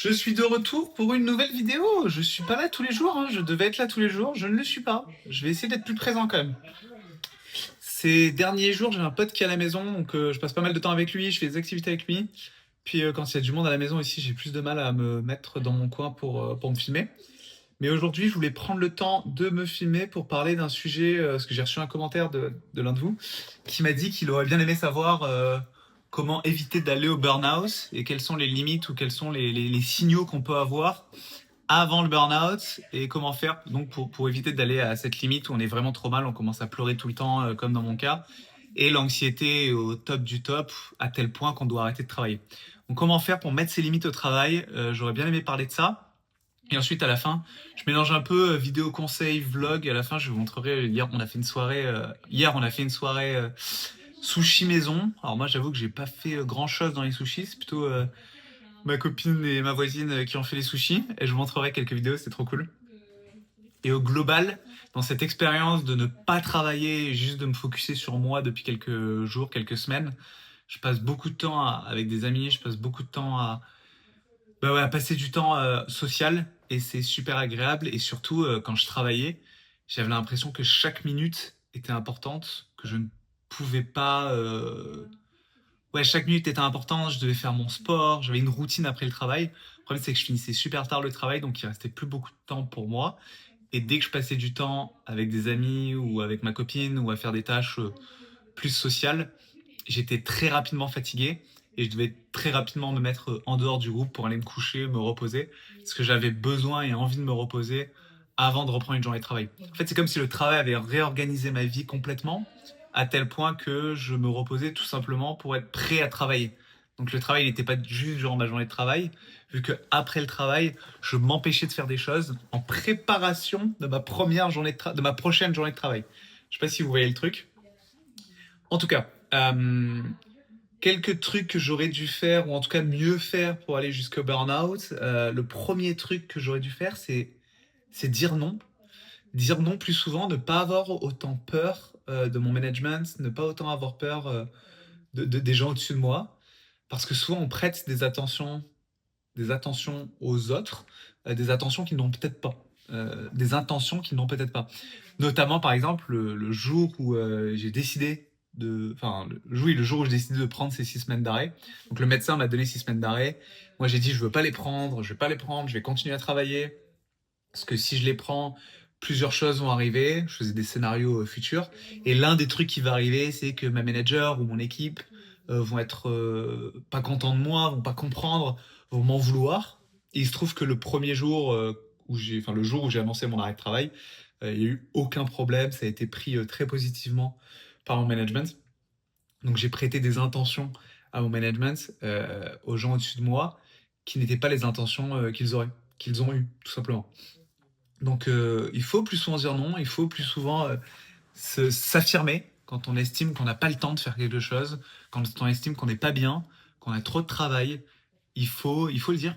Je suis de retour pour une nouvelle vidéo. Je suis pas là tous les jours, hein. Je devais être là tous les jours. Je ne le suis pas. Je vais essayer d'être plus présent quand même. Ces derniers jours, j'ai un pote qui est à la maison, donc je passe pas mal de temps avec lui. Je fais des activités avec lui. Puis quand il y a du monde à la maison ici, j'ai plus de mal à me mettre dans mon coin pour me filmer. Mais aujourd'hui, je voulais prendre le temps de me filmer pour parler d'un sujet, parce que j'ai reçu un commentaire de l'un de vous qui m'a dit qu'il aurait bien aimé savoir comment éviter d'aller au burn-out et quelles sont les limites ou quels sont les signaux qu'on peut avoir avant le burn-out et comment faire donc pour éviter d'aller à cette limite où on est vraiment trop mal, on commence à pleurer tout le temps, comme dans mon cas, et l'anxiété est au top du top à tel point qu'on doit arrêter de travailler. Donc comment faire pour mettre ses limites au travail. J'aurais bien aimé parler de ça. Et ensuite, à la fin, je mélange un peu vidéo conseil, vlog. À la fin, je vous montrerai. Hier, on a fait une soirée sushi maison. Alors moi, j'avoue que j'ai pas fait grand chose dans les sushis. C'est plutôt ma copine et ma voisine qui ont fait les sushis. Et je vous montrerai quelques vidéos. C'est trop cool. Et au global, dans cette expérience de ne pas travailler, et juste de me focuser sur moi depuis quelques jours, quelques semaines, je passe beaucoup de temps avec des amis. Je passe beaucoup de temps bah ouais, passer du temps social et c'est super agréable. Et surtout, quand je travaillais, j'avais l'impression que chaque minute était importante, que je ne pouvais pas. Ouais, chaque minute était importante, je devais faire mon sport, j'avais une routine après le travail. Le problème, c'est que je finissais super tard le travail, donc il restait plus beaucoup de temps pour moi. Et dès que je passais du temps avec des amis ou avec ma copine ou à faire des tâches plus sociales, j'étais très rapidement fatigué et je devais très rapidement me mettre en dehors du groupe pour aller me coucher, me reposer, parce que j'avais besoin et envie de me reposer avant de reprendre une journée de travail. En fait, c'est comme si le travail avait réorganisé ma vie complètement, à tel point que je me reposais tout simplement pour être prêt à travailler. Donc le travail n'était pas juste genre ma journée de travail, vu que après le travail, je m'empêchais de faire des choses en préparation de ma première de ma prochaine journée de travail. Je sais pas si vous voyez le truc. En tout cas, quelques trucs que j'aurais dû faire, ou en tout cas mieux faire pour aller jusqu'au burn-out. Le premier truc que j'aurais dû faire, c'est dire non. Dire non plus souvent, ne pas avoir autant peur de mon management, ne pas autant avoir peur des gens au-dessus de moi. Parce que souvent, on prête des attentions aux autres, des attentions qu'ils n'ont peut-être pas. Des intentions qu'ils n'ont peut-être pas. Notamment, par exemple, le jour où j'ai décidé enfin, oui, le jour où j'ai décidé de prendre ces 6 semaines d'arrêt. Donc, le médecin m'a donné 6 semaines d'arrêt. Moi, j'ai dit, je veux pas les prendre, je vais pas les prendre, je vais continuer à travailler. Parce que si je les prends, plusieurs choses vont arriver. Je faisais des scénarios futurs. Et l'un des trucs qui va arriver, c'est que ma manager ou mon équipe vont être pas contents de moi, vont pas comprendre, vont m'en vouloir. Et il se trouve que le premier jour enfin le jour où j'ai annoncé mon arrêt de travail, il n'y a eu aucun problème. Ça a été pris très positivement par mon management. Donc j'ai prêté des intentions à mon management, aux gens au-dessus de moi, qui n'étaient pas les intentions qu'ils ont eues, tout simplement. Donc il faut plus souvent dire non, il faut plus souvent s'affirmer quand on estime qu'on n'a pas le temps de faire quelque chose, quand on estime qu'on n'est pas bien, qu'on a trop de travail. Il faut le dire.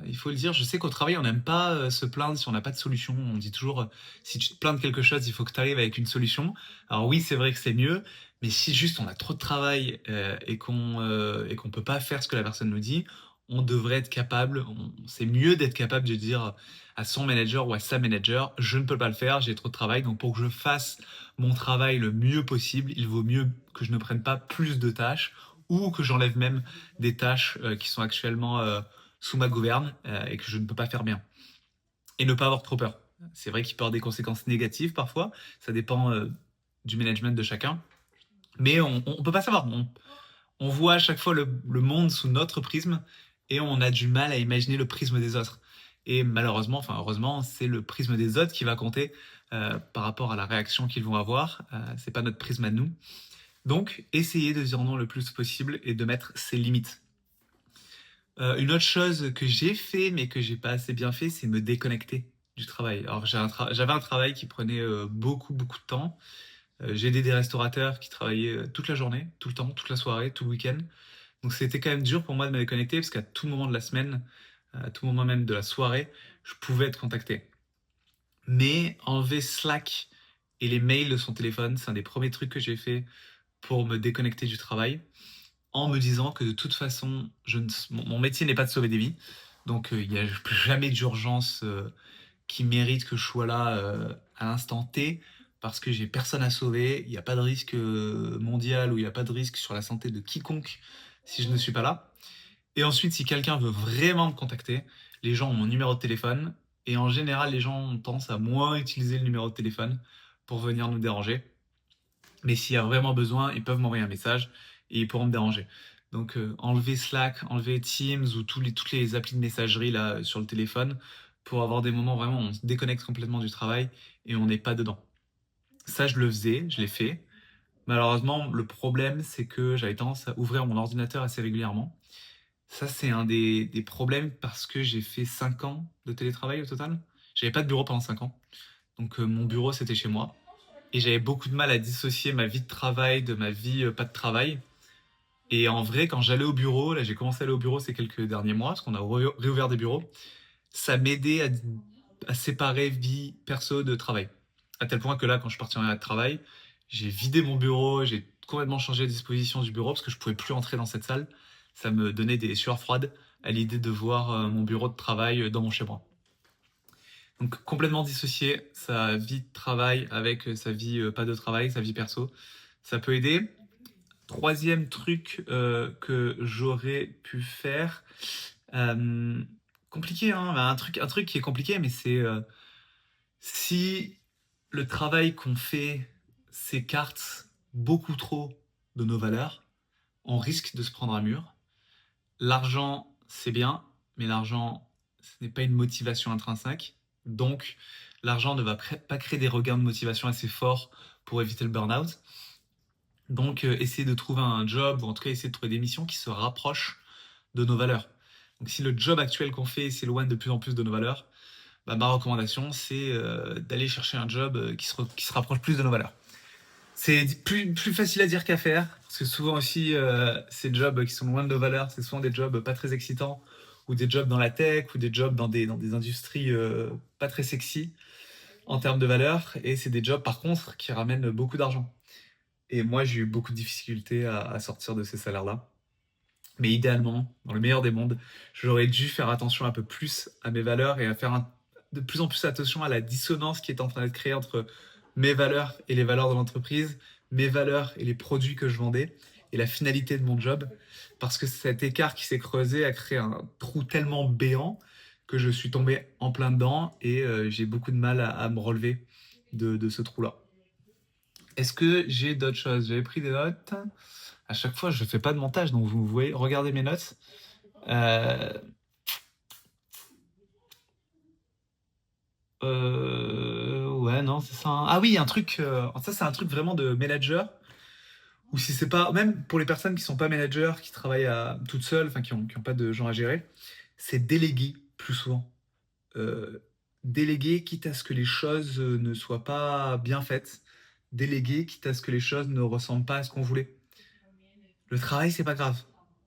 Il faut le dire. Je sais qu'au travail, on n'aime pas se plaindre si on n'a pas de solution. On dit toujours, si tu te plains de quelque chose, il faut que tu arrives avec une solution. Alors oui, c'est vrai que c'est mieux, mais si juste on a trop de travail et qu'on peut pas faire ce que la personne nous dit, on devrait être capable, c'est mieux d'être capable de dire à son manager ou à sa manager, je ne peux pas le faire, j'ai trop de travail, donc pour que je fasse mon travail le mieux possible, il vaut mieux que je ne prenne pas plus de tâches ou que j'enlève même des tâches qui sont actuellement sous ma gouverne et que je ne peux pas faire bien. Et ne pas avoir trop peur. C'est vrai qu'il peut y avoir des conséquences négatives parfois, ça dépend du management de chacun, mais on ne peut pas savoir. On voit à chaque fois le monde sous notre prisme et on a du mal à imaginer le prisme des autres. Et malheureusement, enfin heureusement, c'est le prisme des autres qui va compter par rapport à la réaction qu'ils vont avoir. C'est pas notre prisme à nous. Donc, essayez de dire non le plus possible et de mettre ses limites. Une autre chose que j'ai fait mais que j'ai pas assez bien fait, c'est me déconnecter du travail. Alors j'avais un travail qui prenait beaucoup beaucoup de temps. J'ai aidé des restaurateurs qui travaillaient toute la journée, tout le temps, toute la soirée, tout le week-end. Donc c'était quand même dur pour moi de me déconnecter parce qu'à tout moment de la semaine, à tout moment même de la soirée, je pouvais être contacté. Mais enlever Slack et les mails de son téléphone, c'est un des premiers trucs que j'ai fait pour me déconnecter du travail, en me disant que de toute façon, mon métier n'est pas de sauver des vies. Donc, il n'y a jamais d'urgence qui mérite que je sois là à l'instant T parce que j'ai personne à sauver. Il n'y a pas de risque mondial ou il n'y a pas de risque sur la santé de quiconque si je ne suis pas là. Et ensuite, si quelqu'un veut vraiment me contacter, les gens ont mon numéro de téléphone. Et en général, les gens ont tendance à moins utiliser le numéro de téléphone pour venir nous déranger. Mais s'il y a vraiment besoin, ils peuvent m'envoyer un message et ils pourront me déranger. Donc enlever Slack, enlever Teams ou toutes les applis de messagerie là sur le téléphone pour avoir des moments vraiment où on se déconnecte complètement du travail et on n'est pas dedans. Ça, je le faisais, je l'ai fait. Malheureusement, le problème, c'est que j'avais tendance à ouvrir mon ordinateur assez régulièrement. Ça, c'est un des problèmes parce que j'ai fait 5 ans de télétravail au total. J'avais pas de bureau pendant 5 ans. Donc mon bureau, c'était chez moi. Et j'avais beaucoup de mal à dissocier ma vie de travail de ma vie pas de travail. Et en vrai, quand j'allais au bureau, là j'ai commencé à aller au bureau ces quelques derniers mois, parce qu'on a réouvert des bureaux, ça m'aidait à séparer vie perso de travail. À tel point que là, quand je partais en de travail, j'ai vidé mon bureau, j'ai complètement changé la disposition du bureau parce que je pouvais plus entrer dans cette salle. Ça me donnait des sueurs froides à l'idée de voir mon bureau de travail dans mon chez-moi. Donc complètement dissocier sa vie de travail avec sa vie pas de travail, sa vie perso, ça peut aider. Troisième truc que j'aurais pu faire, euh, compliqué, hein, bah, un truc qui est compliqué, mais c'est si le travail qu'on fait s'écarte beaucoup trop de nos valeurs, on risque de se prendre un mur. L'argent, c'est bien, mais l'argent, ce n'est pas une motivation intrinsèque. Donc, l'argent ne va pas créer des regains de motivation assez forts pour éviter le burn-out. Donc, essayer de trouver un job, ou en tout cas essayer de trouver des missions qui se rapprochent de nos valeurs. Donc, si le job actuel qu'on fait s'éloigne de plus en plus de nos valeurs, bah, ma recommandation, c'est d'aller chercher un job qui se rapproche plus de nos valeurs. C'est plus facile à dire qu'à faire, parce que souvent aussi, ces jobs qui sont loin de nos valeurs, c'est souvent des jobs pas très excitants, ou des jobs dans la tech, ou des jobs dans des industries pas très sexy en termes de valeurs, et c'est des jobs par contre qui ramènent beaucoup d'argent. Et moi, j'ai eu beaucoup de difficultés à sortir de ces salaires-là. Mais idéalement, dans le meilleur des mondes, j'aurais dû faire attention un peu plus à mes valeurs et à faire de plus en plus attention à la dissonance qui est en train d'être créée entre mes valeurs et les valeurs de l'entreprise, mes valeurs et les produits que je vendais, et la finalité de mon job. Parce que cet écart qui s'est creusé a créé un trou tellement béant que je suis tombé en plein dedans et j'ai beaucoup de mal à me relever de ce trou-là. Est-ce que j'ai d'autres choses? J'avais pris des notes. À chaque fois, je fais pas de montage, donc vous voyez, regardez mes notes. Euh, ouais, non, c'est ça, hein. Ah oui, un truc. Ça, c'est un truc vraiment de manager. Ou si c'est pas, même pour les personnes qui sont pas managers, qui travaillent toutes seules, enfin qui ont pas de gens à gérer, c'est déléguer plus souvent. Euh, Déléguer, quitte à ce que les choses ne soient pas bien faites. Déléguer, quitte à ce que les choses ne ressemblent pas à ce qu'on voulait. Le travail, c'est pas grave.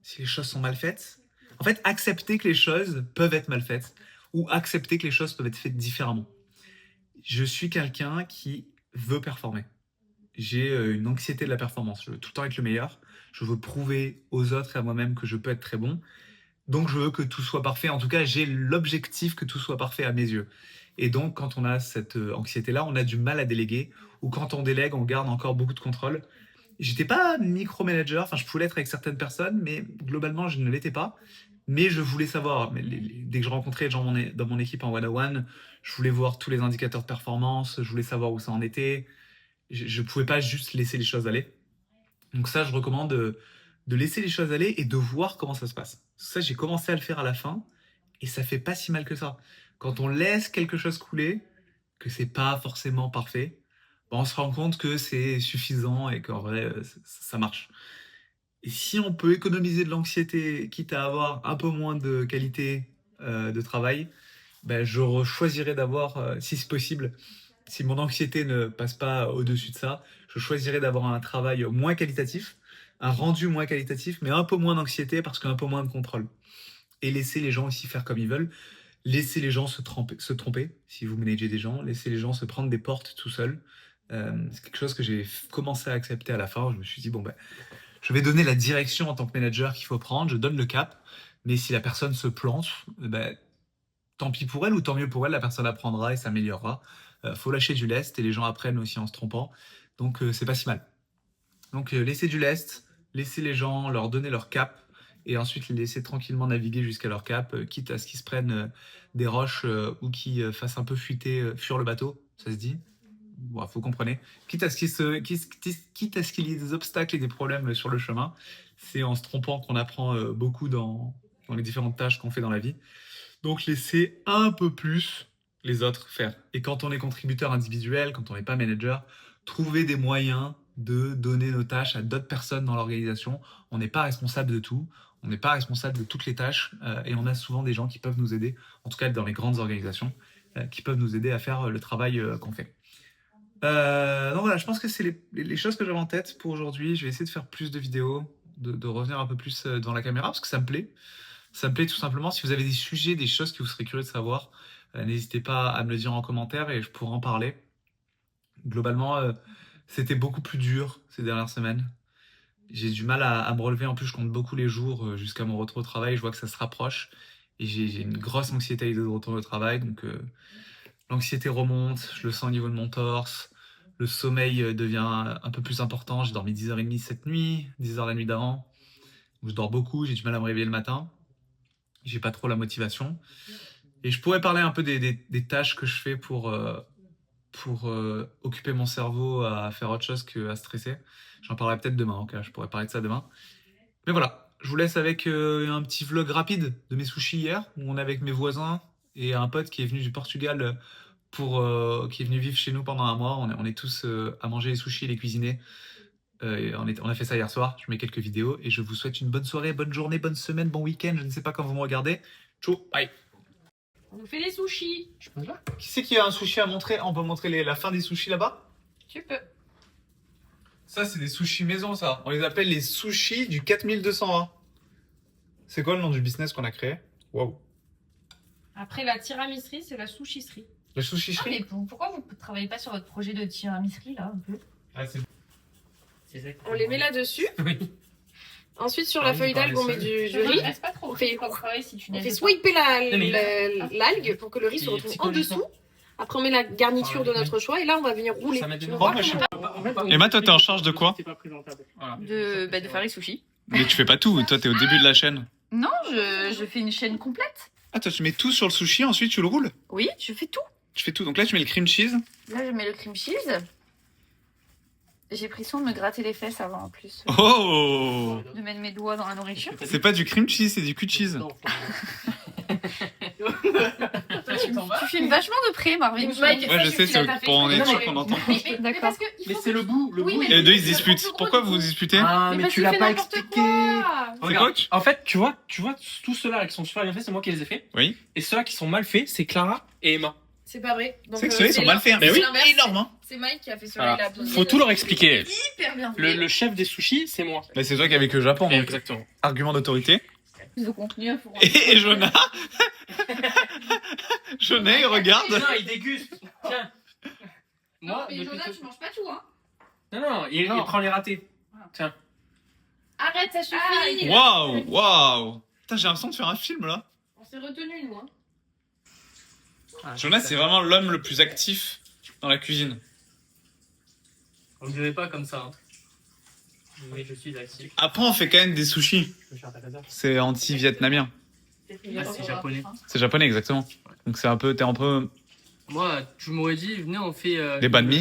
Si les choses sont mal faites, en fait, accepter que les choses peuvent être mal faites ou accepter que les choses peuvent être faites différemment. Je suis quelqu'un qui veut performer. J'ai une anxiété de la performance. Je veux tout le temps être le meilleur. Je veux prouver aux autres et à moi-même que je peux être très bon. Donc, je veux que tout soit parfait. En tout cas, j'ai l'objectif que tout soit parfait à mes yeux. Et donc, quand on a cette anxiété-là, on a du mal à déléguer. Ou quand on délègue, on garde encore beaucoup de contrôle. J'étais pas micromanager, enfin je pouvais l'être avec certaines personnes, mais globalement je ne l'étais pas. Mais je voulais savoir, dès que je rencontrais les gens dans mon équipe en one-on-one, je voulais voir tous les indicateurs de performance, je voulais savoir où ça en était. Je pouvais pas juste laisser les choses aller. Donc ça, je recommande de laisser les choses aller et de voir comment ça se passe. Ça, j'ai commencé à le faire à la fin et ça fait pas si mal que ça. Quand on laisse quelque chose couler, que c'est pas forcément parfait, ben, on se rend compte que c'est suffisant et qu'en vrai, ça marche. Et si on peut économiser de l'anxiété, quitte à avoir un peu moins de qualité de travail, ben, je choisirais d'avoir, si c'est possible, si mon anxiété ne passe pas au-dessus de ça, je choisirais d'avoir un travail moins qualitatif, un rendu moins qualitatif, mais un peu moins d'anxiété parce qu'un peu moins de contrôle. Et laisser les gens aussi faire comme ils veulent. Laisser les gens se tromper, si vous managez des gens. Laisser les gens se prendre des portes tout seuls. C'est quelque chose que j'ai commencé à accepter à la fin. Je me suis dit, bon, ben, je vais donner la direction en tant que manager qu'il faut prendre. Je donne le cap. Mais si la personne se plante, bah, tant pis pour elle ou tant mieux pour elle, la personne apprendra et s'améliorera. Faut lâcher du lest et les gens apprennent aussi en se trompant. Donc c'est pas si mal. Donc laissez du lest, laissez les gens leur donner leur cap et ensuite les laisser tranquillement naviguer jusqu'à leur cap, quitte à ce qu'ils se prennent des roches ou qu'ils fassent un peu fuir le bateau, ça se dit. Bon, vous comprenez. Quitte à ce qu'il y ait des obstacles et des problèmes sur le chemin, c'est en se trompant qu'on apprend beaucoup dans les différentes tâches qu'on fait dans la vie. Donc laissez un peu plus les autres faire. Et quand on est contributeur individuel, quand on n'est pas manager, trouvez des moyens de donner nos tâches à d'autres personnes dans l'organisation. On n'est pas responsable de tout, on n'est pas responsable de toutes les tâches et on a souvent des gens qui peuvent nous aider, en tout cas dans les grandes organisations, qui peuvent nous aider à faire le travail qu'on fait. Donc voilà, je pense que c'est les choses que j'avais en tête pour aujourd'hui. Je vais essayer de faire plus de vidéos, de revenir un peu plus devant la caméra parce que ça me plaît. Ça me plaît tout simplement. Si vous avez des sujets, des choses que vous serez curieux de savoir, n'hésitez pas à me le dire en commentaire et je pourrai en parler. Globalement, c'était beaucoup plus dur ces dernières semaines. J'ai du mal à me relever. En plus, je compte beaucoup les jours jusqu'à mon retour au travail. Je vois que ça se rapproche et j'ai une grosse anxiété à l'idée de retourner au travail. Donc, l'anxiété remonte, je le sens au niveau de mon torse. Le sommeil devient un peu plus important. J'ai dormi 10h30 cette nuit, 10h la nuit d'avant. Je dors beaucoup, j'ai du mal à me réveiller le matin. J'ai pas trop la motivation. Et je pourrais parler un peu des tâches que je fais pour occuper mon cerveau à faire autre chose qu'à stresser. J'en parlerai peut-être demain, ok, je pourrais parler de ça demain. Mais voilà, je vous laisse avec un petit vlog rapide de mes sushis hier, où on est avec mes voisins et un pote qui est venu du Portugal qui est venu vivre chez nous pendant un mois. On est tous à manger les sushis et les cuisiner. On a fait ça hier soir. Je mets quelques vidéos et je vous souhaite une bonne soirée, bonne journée, bonne semaine, bon week-end. Je ne sais pas quand vous me regardez. Ciao, bye. On fait des sushis. Qui c'est qui a un sushi à montrer? On peut montrer la fin des sushis là-bas? Tu peux. Ça, c'est des sushis maison, ça. On les appelle les sushis du 4201. C'est quoi le nom du business qu'on a créé? Waouh. Après la tiramiserie, c'est la sushiserie. La sushiserie? Pourquoi vous ne travaillez pas sur votre projet de tiramiserie là un peu? On les met là-dessus. Oui. Ensuite, sur la feuille d'algue, on met du riz. Pas trop. On fait si tu On fait swiper l'algue pour que le riz se retrouve en dessous. Après, on met la garniture de notre choix et là, on va venir rouler. Tu veux voir comment- Emma, toi, t'es en charge de quoi? de faire les sushis. Mais tu fais pas tout. Toi, t'es au début de la chaîne. Non, je fais une chaîne complète. Ah, toi, tu mets tout sur le sushi, ensuite tu le roules? Oui, je fais tout. Tu fais tout. Donc là, tu mets le cream cheese. Là, je mets le cream cheese. J'ai pris soin de me gratter les fesses avant en plus. Oh! De mettre mes doigts dans la nourriture. C'est pas du cream cheese, c'est du cul cheese. Tu filmes vachement de près, Marvin. Ouais, je sais, c'est pour en être sûr qu'on entend. D'accord. Mais c'est le bout. Et les deux, ils se disputent. Pourquoi vous vous disputez? Ah, mais parce tu qu'il l'as fait pas n'importe expliqué. quoi. C'est quoi que- En fait, tu vois, tous ceux-là qui sont super bien faits, c'est moi qui les ai faits. Oui. Et ceux-là qui sont mal faits, c'est Clara et Emma. C'est pas vrai. Donc, C'est que ceux-là, ils sont mal faits. Mais oui. l'inverse. Énorme, hein. C'est Mike qui a fait celui-là. Voilà. Faut tout leur expliquer. Hyper bien. Le chef des sushis, c'est moi. Mais c'est toi qui as vécu au Japon, donc Exactement. argument d'autorité. Ils ont continué à faire. Et Jonah Jonah, il regarde. Non, il déguste. Tiens. Moi, mais depuis Jonah, tout- tu manges pas tout, hein. Non, il prend les ratés. Tiens. Arrête, ça suffit. Waouh, waouh. Putain, j'ai l'impression de faire un film là. On s'est retenu, nous, hein. Jonah, c'est vraiment l'homme le plus actif dans la cuisine. On dirait pas comme ça. Mais je suis actif. Après, on fait quand même des sushis. C'est anti-vietnamien. c'est japonais. C'est japonais, exactement. Donc c'est un peu, t'es un peu Moi, tu m'aurais dit, venez, on fait. Des banh mi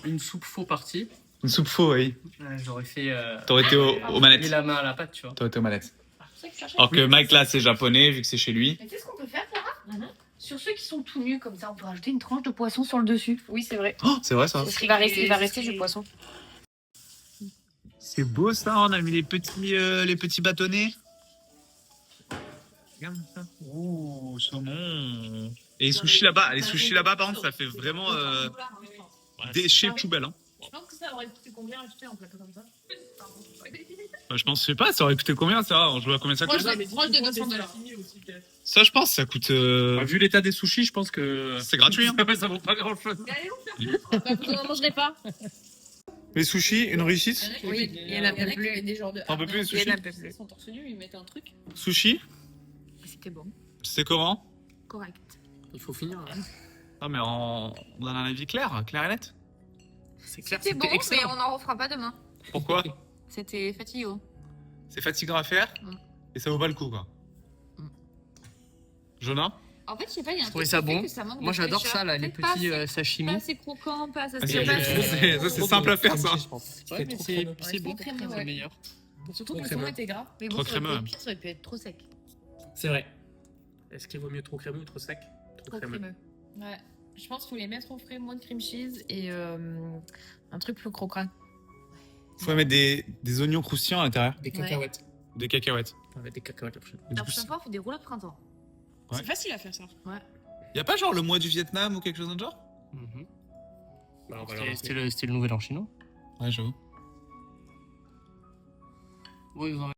une soupe faux partie. une soupe faux, oui. J'aurais fait. T'aurais été aux mis manettes. la main à la pâte, tu vois. T'aurais été aux manettes. Alors que Mike là, c'est japonais, vu que c'est chez lui. Mais qu'est-ce qu'on peut faire, Clara Sur ceux qui sont tout nus comme ça, on peut rajouter une tranche de poisson sur le dessus. Oui, c'est vrai. Oh, c'est vrai ça. Il va rester du poisson. C'est beau ça, on a mis les petits bâtonnets. Regarde ça. Ouh, saumon. Et les sushis là-bas, par contre, ça fait vraiment déchet poubelle. Hein. Je pense que ça aurait coûté combien acheter un plateau comme ça? Bah, je pense, je sais pas, ça aurait coûté combien ça? Je vois combien ça coûte. Proche de 900 $. Ça, je pense, ça coûte. Vu l'état des sushis, je pense que. C'est gratuit. Hein. Ça vaut pas grand chose. Vous n'en mangerez pas. Les sushis, une réussite. Oui, il y en a un peu plus. Des genres de. T'en peux plus les Il y sushis? en a un peu plus. Ils sont torse nu, ils mettent un truc. Sushi, C'était bon. C'est comment? Correct. Il faut finir. Là. Non, mais on donne un avis clair et net. C'est clair, C'était bon, mais excellent. on n'en refera pas demain. Pourquoi? C'était fatigant. C'est fatigant à faire et ça vaut pas le coup, quoi. Jonah? En fait, je sais pas, il y a un Je trouvais truc ça qui fait bon. que ça manque Moi de j'adore fraîcheur. ça là, les Peut-être pas petits assez- sashimi. Pas assez croquant, pas assez... Ah, c'est pas ça, c'est simple à faire, ça. Ouais, mais c'est bon, crémeux, c'est ouais. meilleur. Surtout Trop que le crémeux. fond était gras. Mais bon, Trop ça aurait pu crémeux. être pire, ça aurait pu être trop sec. C'est vrai. Est-ce qu'il vaut mieux trop crémeux ou trop sec? Trop crémeux. Ouais. Je pense qu'il faut les mettre au frais, moins de cream cheese et un truc plus croquant. Faut mettre des oignons croustillants à l'intérieur. Des cacahuètes. Des cacahuètes. On va mettre des cacahuètes la prochaine fois. Et du La coup, prochaine fois, on fait des rouleaux de printemps. Ouais. C'est facile à faire ça. Ouais. y a pas genre le mois du Vietnam ou quelque chose de genre? Bah, on va leur C'était le nouvel an chinois. Ouais, j'avoue. Ouais, ils ont